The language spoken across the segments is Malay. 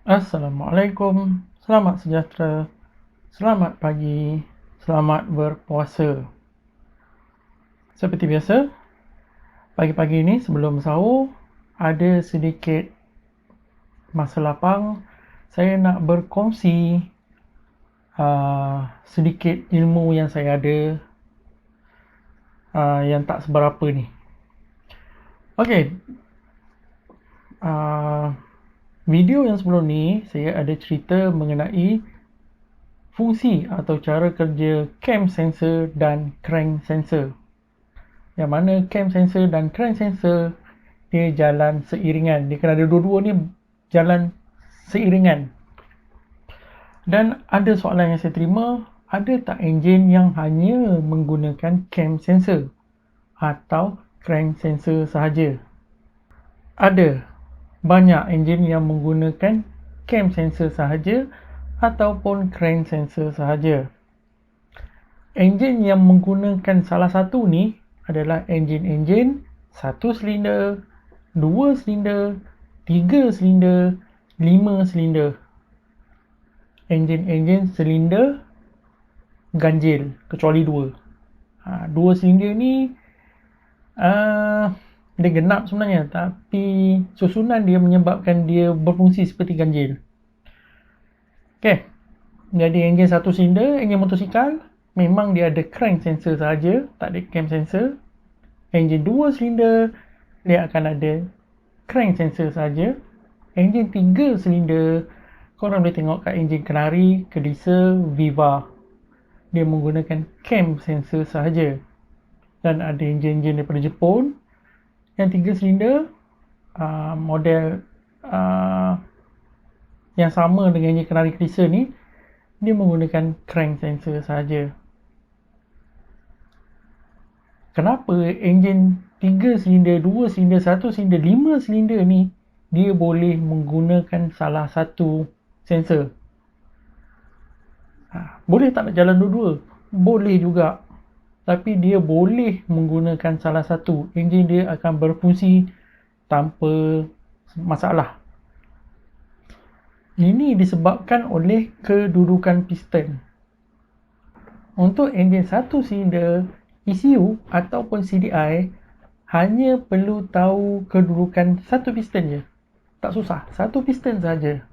Assalamualaikum, selamat sejahtera, selamat pagi, selamat berpuasa. Seperti biasa, pagi-pagi ini sebelum sahur, ada sedikit masa lapang. Saya nak berkongsi sedikit ilmu yang saya ada yang tak seberapa ni. Okey, video yang sebelum ni saya ada cerita mengenai fungsi atau cara kerja cam sensor dan crank sensor. Yang mana cam sensor dan crank sensor dia jalan seiringan. Dia kena ada dua-dua ni jalan seiringan. Dan ada soalan yang saya terima, ada tak enjin yang hanya menggunakan cam sensor atau crank sensor sahaja? Ada. Banyak enjin yang menggunakan cam sensor sahaja ataupun crank sensor sahaja. Enjin yang menggunakan salah satu ni adalah enjin-enjin 1 silinder, 2 silinder, 3 silinder, 5 silinder. Enjin-enjin silinder ganjil kecuali 2. 2 silinder ni dia genap sebenarnya, tapi susunan dia menyebabkan dia berfungsi seperti ganjil. Okey. Jadi enjin 1 silinder, enjin motosikal memang dia ada crank sensor sahaja, tak ada cam sensor. Enjin 2 silinder dia akan ada crank sensor sahaja. Enjin 3 silinder korang boleh tengok kat enjin Kenari, Kelisa, Viva. Dia menggunakan cam sensor sahaja. Dan ada enjin-enjin daripada Jepun yang 3 silinder model yang sama dengan enjin Kenari, Kelisa ni, dia menggunakan crank sensor sahaja. Kenapa enjin 3 silinder, 2 silinder, 1 silinder, 5 silinder ni dia boleh menggunakan salah satu sensor? Boleh tak nak jalan dua-dua? Boleh juga. Tapi dia boleh menggunakan salah satu. Enjin dia akan berfungsi tanpa masalah. Ini disebabkan oleh kedudukan piston. Untuk enjin 1 silinder, ECU ataupun CDI hanya perlu tahu kedudukan satu piston je. Tak susah, satu piston saja.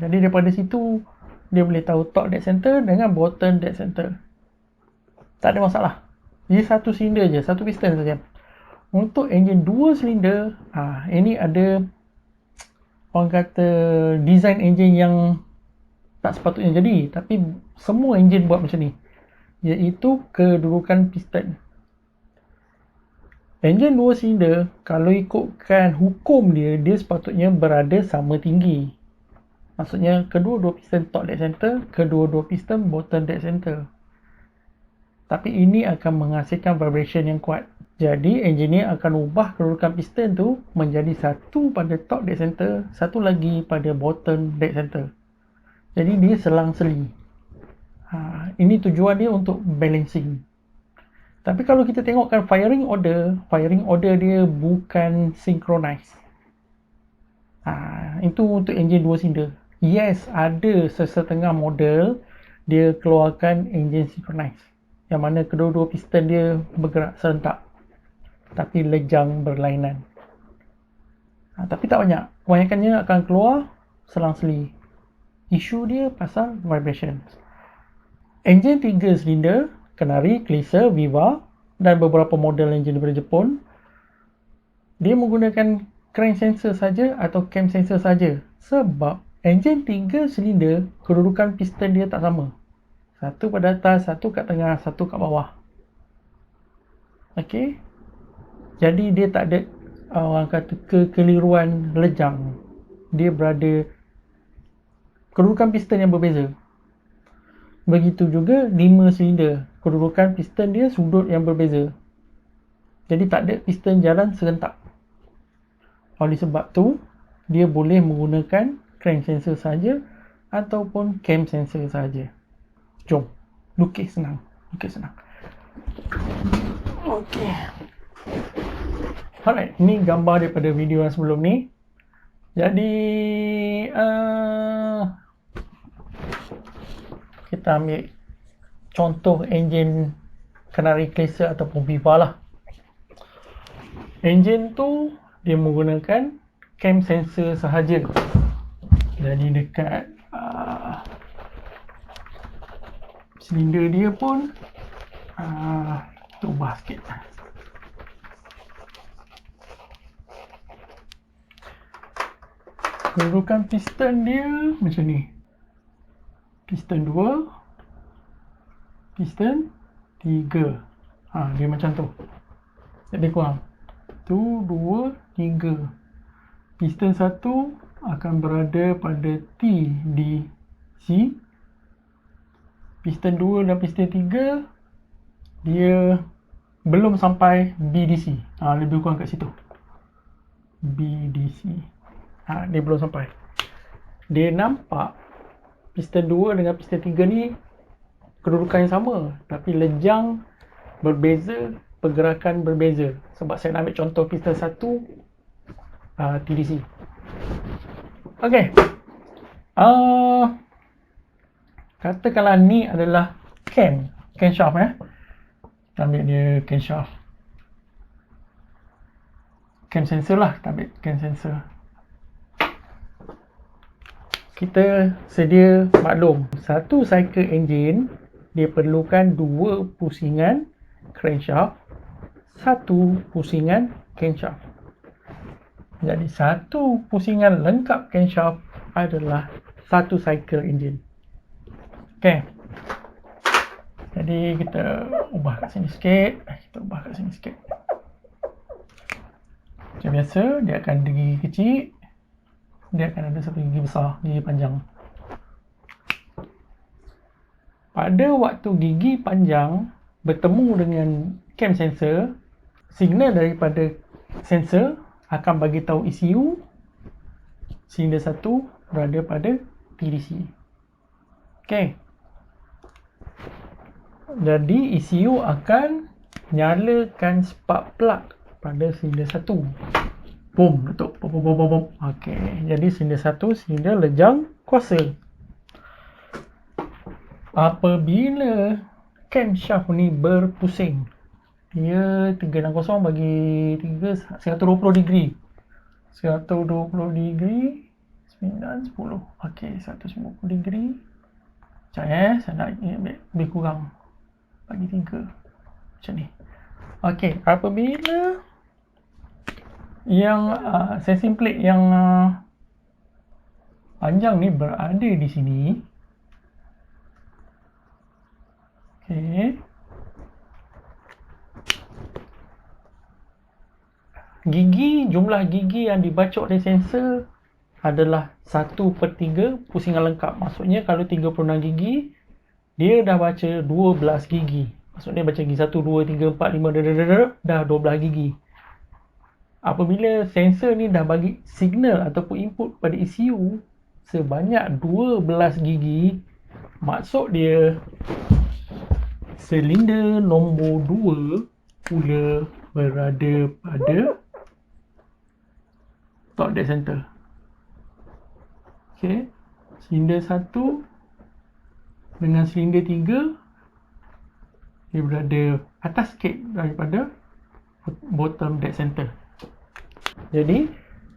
Jadi daripada situ dia boleh tahu top dead center dengan bottom dead center. Tak ada masalah. Dia satu silinder je, satu piston saja. Untuk enjin 2 silinder, ini ada orang kata design enjin yang tak sepatutnya jadi, tapi semua enjin buat macam ni, iaitu kedudukan piston. Enjin 2 silinder kalau ikutkan hukum dia sepatutnya berada sama tinggi. Maksudnya kedua-dua piston top dead center, kedua-dua piston bottom dead center. Tapi ini akan menghasilkan vibration yang kuat. Jadi enjin ni akan ubah kedudukan piston tu menjadi satu pada top dead center, satu lagi pada bottom dead center. Jadi dia selang-seli. Ini tujuan dia untuk balancing. Tapi kalau kita tengokkan firing order dia bukan synchronized. Itu untuk enjin 2 silinder. Yes, ada sesetengah model dia keluarkan enjin synchronized, yang mana kedua-dua piston dia bergerak serentak tapi lejang berlainan. Tapi tak banyak. Kebanyakannya akan keluar selang-seli. Isu dia pasal vibration. Enjin 3 silinder, Kenari, Kelisa, Viva dan beberapa model enjin daripada Jepun, dia menggunakan crank sensor saja atau cam sensor saja. Sebab enjin 3 silinder kedudukan piston dia tak sama. Satu pada atas, satu kat tengah, satu kat bawah. Okey. Jadi dia tak ada orang kata kekeliruan lejang. Dia berada kedudukan piston yang berbeza. Begitu juga 5 silinder, kedudukan piston dia sudut yang berbeza. Jadi tak ada piston jalan serentak. Oleh sebab tu, dia boleh menggunakan crank sensor saja ataupun cam sensor saja. Jom, lukis senang. Okey. Alright, ini gambar daripada video yang sebelum ni. Jadi kita ambil contoh enjin Canary Chrysler ataupun Viva lah. Enjin tu dia menggunakan cam sensor sahaja. Jadi dekat silinder dia pun kita ubah sikit. Kedudukan piston dia macam ni. Piston 2, piston 3. Dia macam tu. Lebih kurang. 1, 2, 3. Piston 1 akan berada pada TDC. Piston 2 dan piston 3 dia belum sampai BDC. Lebih kurang kat situ. BDC. Dia belum sampai. Dia nampak piston 2 dengan piston 3 ni kedudukan yang sama, tapi lejang berbeza, pergerakan berbeza. Sebab saya nak ambil contoh piston 1 TDC. Okey. Katakanlah ni adalah camshaft. Ambil dia camshaft. Cam sensor lah, kita ambil cam sensor. Kita sedia maklum, satu cycle engine dia perlukan 2 pusingan crankshaft, 1 pusingan camshaft. Jadi 1 pusingan lengkap camshaft adalah 1 cycle engine. Okey. Jadi kita ubah kat sini sikit. Macam biasa, dia akan ada gigi kecil. Dia akan ada satu gigi besar, gigi panjang. Pada waktu gigi panjang bertemu dengan cam sensor, signal daripada sensor akan bagi tahu ECU silinder 1 berada pada TDC. Okey. Jadi ECU akan nyalakan spark plug pada silinder 1. Boom, letup. Boom. Okey, jadi silinder 1 silinder lejang kuasa. Apabila camshaft ni berpusing, dia 360 bagi 3, 120 degree. 120 degree 9, 10. Okey, 190 degree. Sekejap saya nak lebih kurang. Bagi 3. Macam ni. Okey, apabila yang sensing plate yang panjang ni berada di sini. Okey. Jumlah gigi yang dibaca oleh sensor adalah 1/3 pusingan lengkap. Maksudnya kalau 36 gigi, dia dah baca 12 gigi. Maksudnya baca gigi 1, 2, 3, 4, 5, dah 12 gigi. Apabila sensor ni dah bagi signal ataupun input pada ECU sebanyak 12 gigi, maksud dia silinder nombor 2 pula berada pada top dead center. Okey, silinder 1 dengan silinder 3 dia berada atas sikit daripada bottom dead center. Jadi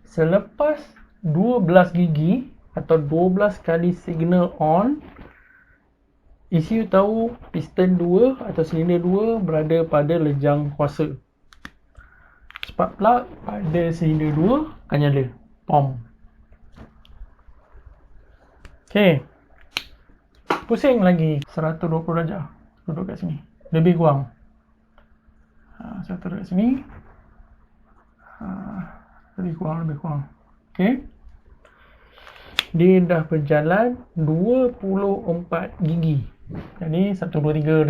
selepas 12 gigi atau 12 kali signal on, ECU tahu piston 2 atau silinder 2 berada pada lejang kuasa. Spark plug pada silinder 2 akan nyala. Pom. Okey. Pusing lagi 120 darjah. Duduk kat sini. Lebih kurang. Saya taruh kat sini. Lebih kurang. Okey. Dia dah berjalan 24 gigi. Jadi 1, 2, 3,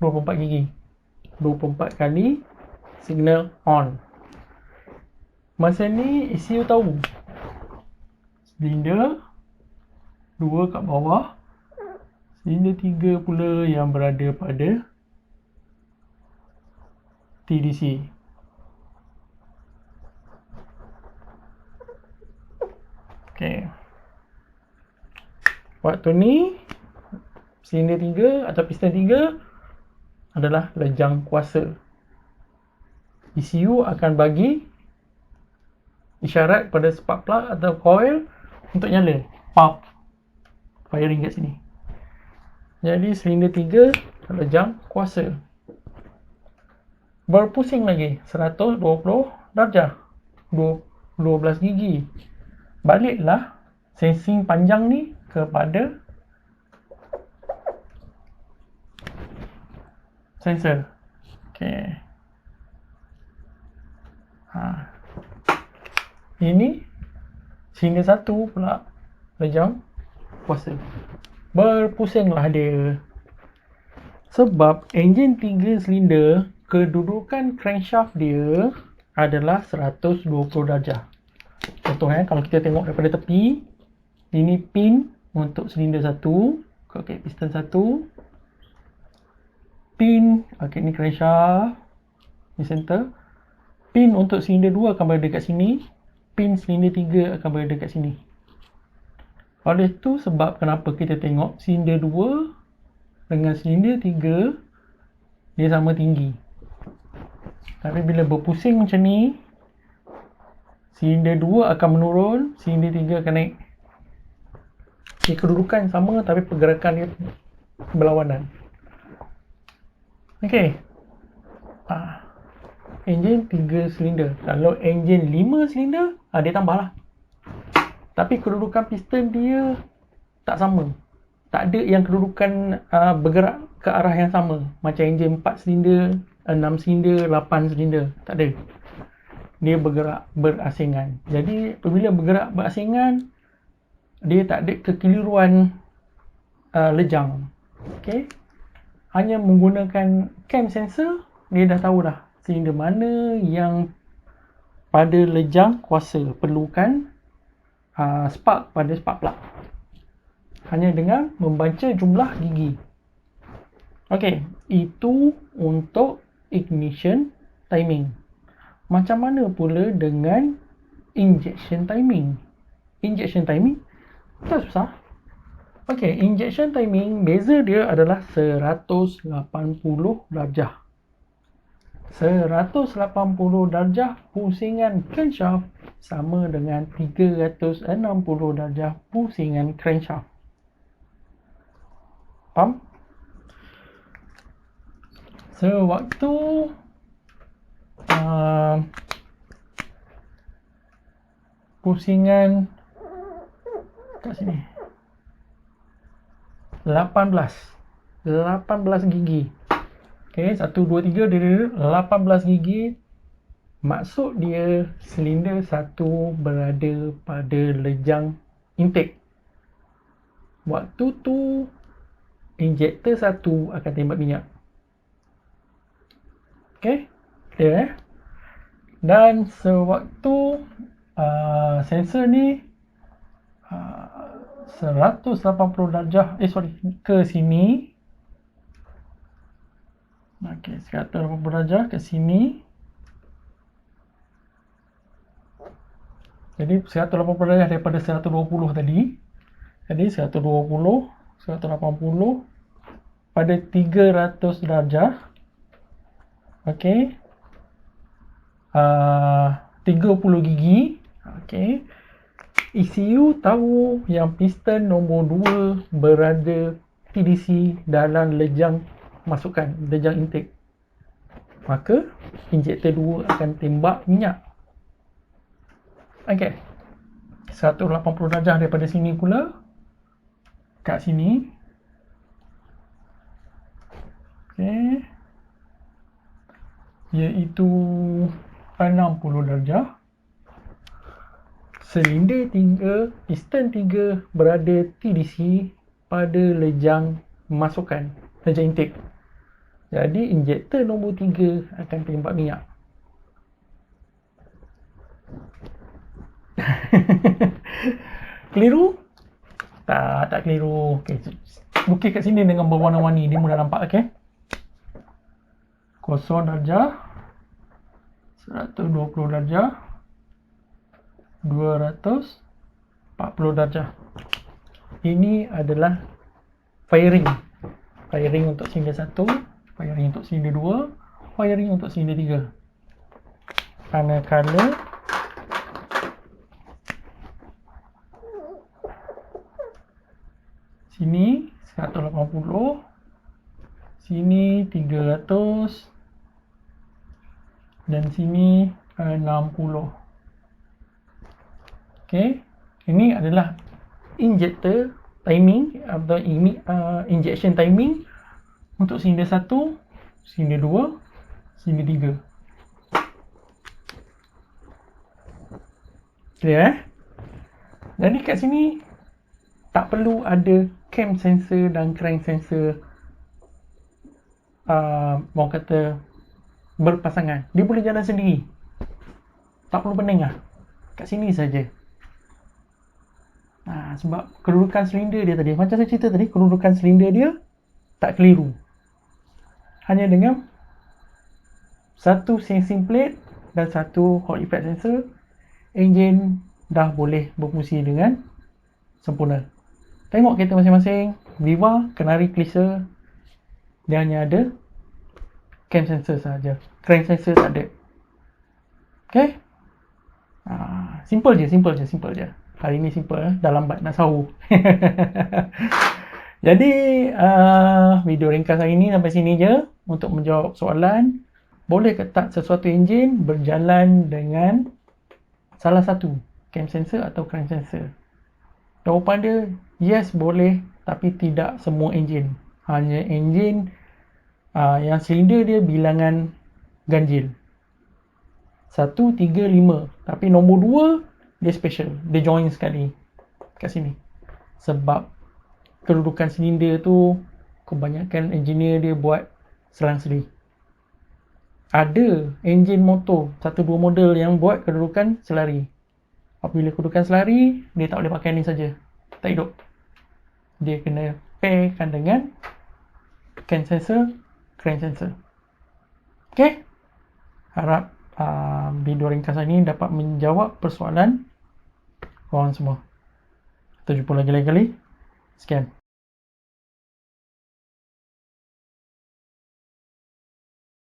24 gigi. 24 kali signal on. Masa ni ECU tahu silinder 2 kat bawah, silinder 3 pula yang berada pada TDC. Okey. Waktu ni silinder 3 atau piston 3 adalah lejang kuasa. ECU akan bagi isyarat pada spark plug atau coil untuk nyala. Pop. Firing kat sini. Jadi silinder 3 lejang kuasa. Berpusing lagi 120 darjah. 12 gigi. Baliklah sensing panjang ni kepada sensor. Okey. Ini silinder 1 pula lejang kuasa. Berpusinglah dia. Sebab enjin 3 silinder, kedudukan crankshaft dia adalah 120 darjah. Contoh kalau kita tengok daripada tepi, ini pin untuk silinder 1, okey, piston 1. Pin, okey, ni crankshaft, ni center. Pin untuk silinder 2 akan berada kat sini. Pin silinder 3 akan berada kat sini. Oleh tu sebab kenapa kita tengok silinder 2 dengan silinder 3 dia sama tinggi. Tapi bila berpusing macam ni, silinder 2 akan menurun, silinder 3 akan naik. Dia kedudukan sama tapi pergerakan dia berlawanan. Okey. Enjin 3 silinder. Kalau enjin 5 silinder, dia tambahlah. Tapi kedudukan piston dia tak sama. Tak ada yang kedudukan bergerak ke arah yang sama. Macam enjin 4 silinder, 6 silinder, 8 silinder. Tak ada. Dia bergerak berasingan. Jadi apabila bergerak berasingan, dia tak ada kekeliruan lejang. Okey. Hanya menggunakan cam sensor, dia dah tahu dah silinder mana yang pada lejang kuasa perlukan spark pada spark plug. Hanya dengan membaca jumlah gigi. Okey, itu untuk ignition timing. Macam mana pula dengan injection timing? Injection timing tak susah. Okey, injection timing beza dia adalah 180 darjah. 180 darjah pusingan crankshaft sama dengan 360 darjah pusingan crankshaft. Faham? Sewaktu pusingan kat sini 18 gigi. Okey, 1 2 3 dia 18 gigi. Maksud dia silinder 1 berada pada lejang intake. Waktu tu injektor 1 akan tembak minyak. Okey, clear Dan sewaktu sensor ni 180 darjah ke sini. Okey, 180 darjah ke sini. Jadi 180 darjah daripada 120 tadi. Jadi 120, 180 pada 300 darjah. Okey. 30 gigi. Okey. ECU tahu yang piston nombor 2 berada TDC dalam lejang masukan, lejang intake. Maka injektor 2 akan tembak minyak. Okey. 180 darjah daripada sini pula kat sini. Okey. Iaitu 60 darjah. Silinder 3, piston 3 berada TDC pada lejang masukan, lejang intake. Jadi injektor nombor 3 akan tembak minyak. Keliru? Tak keliru. Okey, lukis kat sini dengan berwarna-warni, dia mudah nampak. Okey. 0 darjah, 120 darjah, 240 darjah. ini adalah firing. Firing untuk silinder 1, firing untuk silinder 2, firing untuk silinder 3. Manakala sini 180, sini 300 dan sini 60. Okey, ini adalah injector timing atau injection timing untuk silinder 1, silinder 2, silinder 3. Clear Jadi kat sini tak perlu ada cam sensor dan crank sensor orang kata berpasangan. Dia boleh jalan sendiri. Tak perlu pening lah. Kat sini saja. Sebab kedudukan silinder dia tadi, macam saya cerita tadi, kedudukan silinder dia tak keliru. Hanya dengan satu sensing plate dan satu Hall effect sensor, enjin dah boleh berfungsi dengan sempurna. Tengok kereta masing-masing, Viva, Canary, Clisser, dia hanya ada cam sensor saja, crank sensor tak ada. Okay, simple je. Hari ni simple, dah lambat nak sahur. Jadi video ringkas hari ni sampai sini je. Untuk menjawab soalan, boleh ke tak sesuatu enjin berjalan dengan salah satu cam sensor atau crank sensor? Jawapan dia yes, boleh, tapi tidak semua enjin. Hanya enjin yang silinder dia bilangan ganjil 1, 3, 5, tapi nombor 2 dia special, dia join sekali kat sini. Sebab kedudukan silinder tu kebanyakan engineer dia buat selang-seli. Ada enjin motor 1-2 model yang buat kedudukan selari. Apabila kedudukan selari, dia tak boleh pakai ni saja, tak hidup. Dia kena pairkan dengan cam sensor, crank sensor. Okay, harap video ringkasan ini dapat menjawab persoalan korang semua. Kita jumpa lagi lain kali. Sekian.